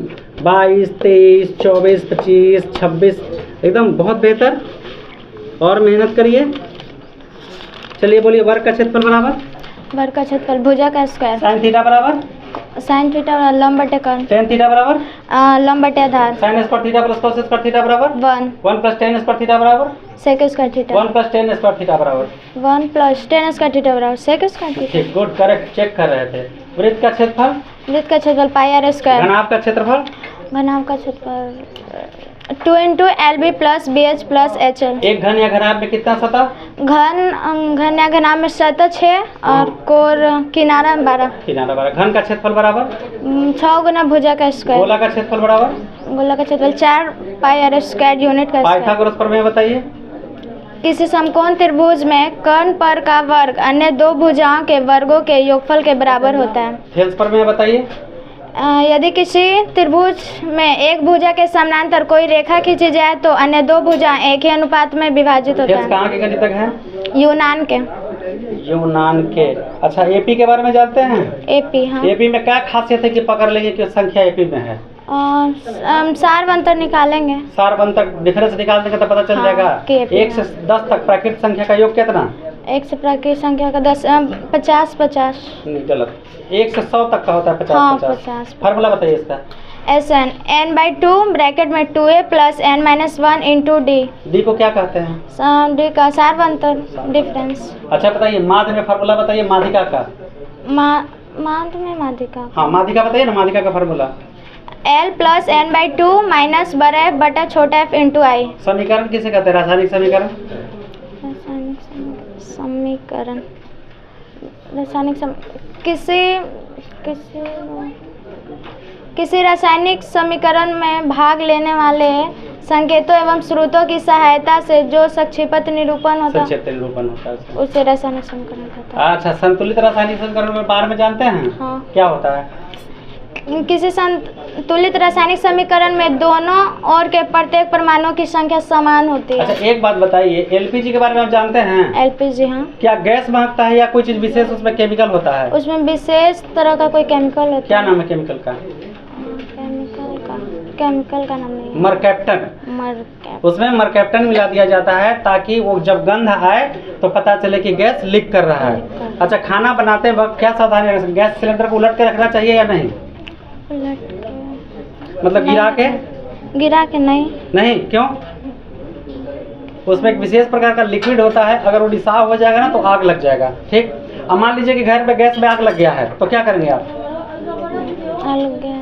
Speaker 1: 22 23 24 25 26 एकदम बहुत बेहतर। और मेहनत करिए। चलिए बोलिए वर्ग का क्षेत्रफल बराबर?
Speaker 3: वर्ग का क्षेत्रफल भुजा का स्क्वायर
Speaker 1: sin थीटा बराबर?
Speaker 3: साइन थीटा बराबर लंब बटे कर्ण,
Speaker 1: टेन थीटा बराबर
Speaker 3: लंब बटे आधार,
Speaker 1: sine square theta plus cos square theta बराबर
Speaker 3: 1
Speaker 1: 1 प्लस टेन स्क्वायर थीटा बराबर
Speaker 3: sec square theta,
Speaker 1: 1 plus tan square theta बराबर
Speaker 3: 1 प्लस 10 स्क्वायर थीटा बराबर सेक स्क्वायर थीटा।
Speaker 1: ठीक, गुड, करेक्ट, चेक कर रहे थे। वृत्त का क्षेत्रफल,
Speaker 3: वृत्त का क्षेत्रफल पाई आर स्क्वायर,
Speaker 1: घनाभ का क्षेत्रफल,
Speaker 3: घनाभ का क्षेत्रफल 2 into l b plus b h plus h l.
Speaker 1: एक घन या घनाभ में कितना सतह?
Speaker 3: घन या घनाभ में सतह 6 और कोर किनारा 12,
Speaker 1: किनारा 12। घन का क्षेत्रफल बराबर
Speaker 3: 6 गुना भुजा का स्क्वायर,
Speaker 1: गोला का क्षेत्रफल बराबर
Speaker 3: गोला का क्षेत्रफल 4 पाई आर स्क्वायर यूनिट का स्क्वायर।
Speaker 1: पाइथागोरस प्रमेय बताइए।
Speaker 3: किसी समकोण त्रिभुज में कर्ण पर का वर्ग अन्य दो भुजाओं के वर्गों के योगफल के बराबर होता है।
Speaker 1: थेल्स प्रमेय बताइए।
Speaker 3: यदि किसी त्रिभुज में एक भुजा के समानांतर कोई रेखा खींची जाए तो अन्य दो भुजाएं एक ही अनुपात में विभाजित होता
Speaker 1: थेल्स
Speaker 3: है।
Speaker 1: कहाँ के गणितज्ञ हैं?
Speaker 3: यूनान के।
Speaker 1: यूनान के। अच्छा, एपी के बारे में जानते हैं?
Speaker 3: एपी, हाँ।
Speaker 1: एपी में क्या खासियत है कि पकड़ लेंगे कि संख्या एपी में है?
Speaker 3: सार अंतर निकालेंगे,
Speaker 1: सार अंतर डिफरेंस निकाल देंगे तो पता चल
Speaker 3: हाँ,
Speaker 1: जाएगा।
Speaker 3: के एपी
Speaker 1: 1 से 10 तक प्राकृतिक संख्या का योग कितना?
Speaker 3: 1 से प्राकृतिक संख्या का 10 50
Speaker 1: नहीं, गलत। 1 से 100 तक का होता है 50
Speaker 3: हाँ,
Speaker 1: 50।
Speaker 3: 50।
Speaker 1: फार्मूला बताइए इसका।
Speaker 3: एन n/2 ब्रैकेट में 2a plus n-1 into D.
Speaker 1: D को क्या कहते हैं?
Speaker 3: डी का सार अंतर डिफरेंस।
Speaker 1: अच्छा बताइए, माध्य में फार्मूला बताइए माध्यिका का।
Speaker 3: माध्य में माध्यिका,
Speaker 1: हाँ, माध्यिका बताइए ना, माध्यिका का formula.
Speaker 3: L plus n/2 minus बड़ा f बटा छोटा f इंटू आई।
Speaker 1: समीकरण किसे कहते हैं? रासायनिक समीकरण।
Speaker 3: समीकरण किसी रासायनिक समीकरण में भाग लेने वाले संकेतों एवं स्रोतों की सहायता से जो संक्षिप्त निरूपण होता है उसे रासायनिक समीकरण कहते हैं।
Speaker 1: अच्छा, संतुलित रासायनिक समीकरण के बारे में जानते हैं?
Speaker 3: हाँ।
Speaker 1: क्या होता है?
Speaker 3: किसी संतुलित रासायनिक समीकरण में दोनों ओर के प्रत्येक परमाणु की संख्या समान होती है।
Speaker 1: अच्छा, एक बात बताइए, एलपीजी के बारे में आप जानते हैं?
Speaker 3: एलपीजी, हाँ।
Speaker 1: क्या गैस महकता है या कोई चीज विशेष उसमें केमिकल होता है?
Speaker 3: उसमें विशेष तरह का कोई केमिकल होता है।
Speaker 1: क्या नाम है केमिकल का?
Speaker 3: केमिकल का नाम नहीं है।
Speaker 1: मरकैप्टन। उसमें मरकैप्टन मिला दिया जाता है ताकि वो जब गंध आए तो पता चले कि गैस लीक कर रहा है। अच्छा, खाना बनाते वक्त क्या सावधानी रखना? गैस सिलेंडर को उलट के रखना चाहिए या नहीं?
Speaker 3: उलट के
Speaker 1: मतलब गिरा के?
Speaker 3: गिरा के नहीं।
Speaker 1: क्यों? उसमें एक विशेष प्रकार का लिक्विड होता है, अगर वो रिसाव हो जाएगा ना तो आग लग जाएगा। ठीक। अब मान लीजिए कि घर पे गैस में आग लग गया है तो क्या करेंगे आप?
Speaker 3: लग गया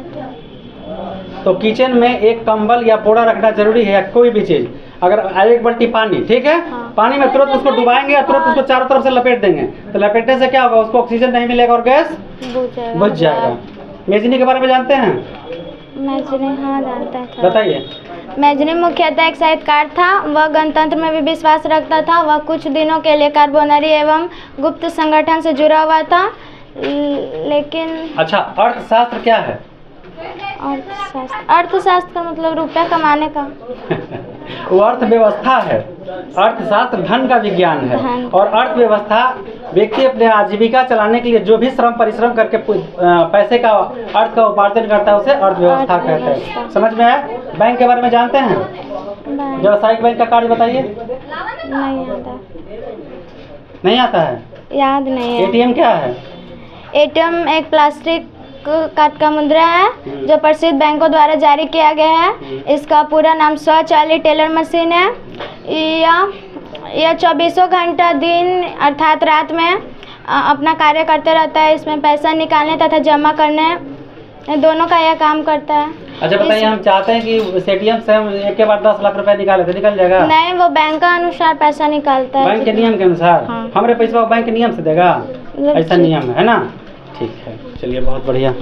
Speaker 1: तो किचन में एक कंबल या बोरा रखना जरूरी है, या कोई भी चीज। अगर 1 बाल्टी पानी, ठीक है,
Speaker 3: हाँ।
Speaker 1: पानी में तुरंत उसको डुबाएंगे और तुरंत उसको चारों तरफ से लपेट देंगे तो लपेटने से क्या होगा? उसको ऑक्सीजन नहीं मिलेगा और गैस बुझ जाएगा। मेजनी के बारे में जानते हैं?
Speaker 3: मैजनी, हाँ, जानता है।
Speaker 1: बताइए।
Speaker 3: मैजनी मुख्यतः एक साहित्यकार था। वह गणतंत्र में भी विश्वास रखता था। वह कुछ दिनों के लिए कार्बोनरी एवं गुप्त संगठन से जुड़ा हुआ था, लेकिन।
Speaker 1: अच्छा, अर्थशास्त्र क्या है?
Speaker 3: अर्थशास्त्र का मतलब रुपया कमाने का।
Speaker 1: वो अर्थव्यवस्था है। अर्थशास्त्र धन का विज्ञान है और अर्थव्यवस्था व्यक्ति अपने आजीविका चलाने के लिए जो भी श्रम परिश्रम करके पैसे का अर्थ का उपार्जन करता है उसे अर्थव्यवस्था कहते हैं। समझ में आया? बैंक के बारे में जानते हैं? व्यावसायिक बैंक का कार्य बताइए।
Speaker 3: नहीं आता।
Speaker 1: नहीं आता है?
Speaker 3: याद नहीं है।
Speaker 1: एटीएम क्या है?
Speaker 3: एटीएम एक प्लास्टिक काट का मुद्रा है जो प्रसिद्ध बैंकों द्वारा जारी किया गया है। इसका पूरा नाम स्वचालित टेलर मशीन है। यह 24 घंटा दिन अर्थात रात में अपना कार्य करते रहता है। इसमें पैसा निकालने तथा जमा करने दोनों का यह काम करता है।
Speaker 1: अच्छा बताइए, हम चाहते हैं कि इस एटीएम से हम एक के बाद 10 लाख रुपए निकाले तो निकल जाएगा?
Speaker 3: नहीं, वो बैंक का अनुसार पैसा निकालता है।
Speaker 1: बैंक के नियम के अनुसार?
Speaker 3: हाँ।
Speaker 1: हमारे पैसा बैंक के नियम से देगा, ऐसा नियम है ना? ठीक है, चलिए, बहुत बढ़िया।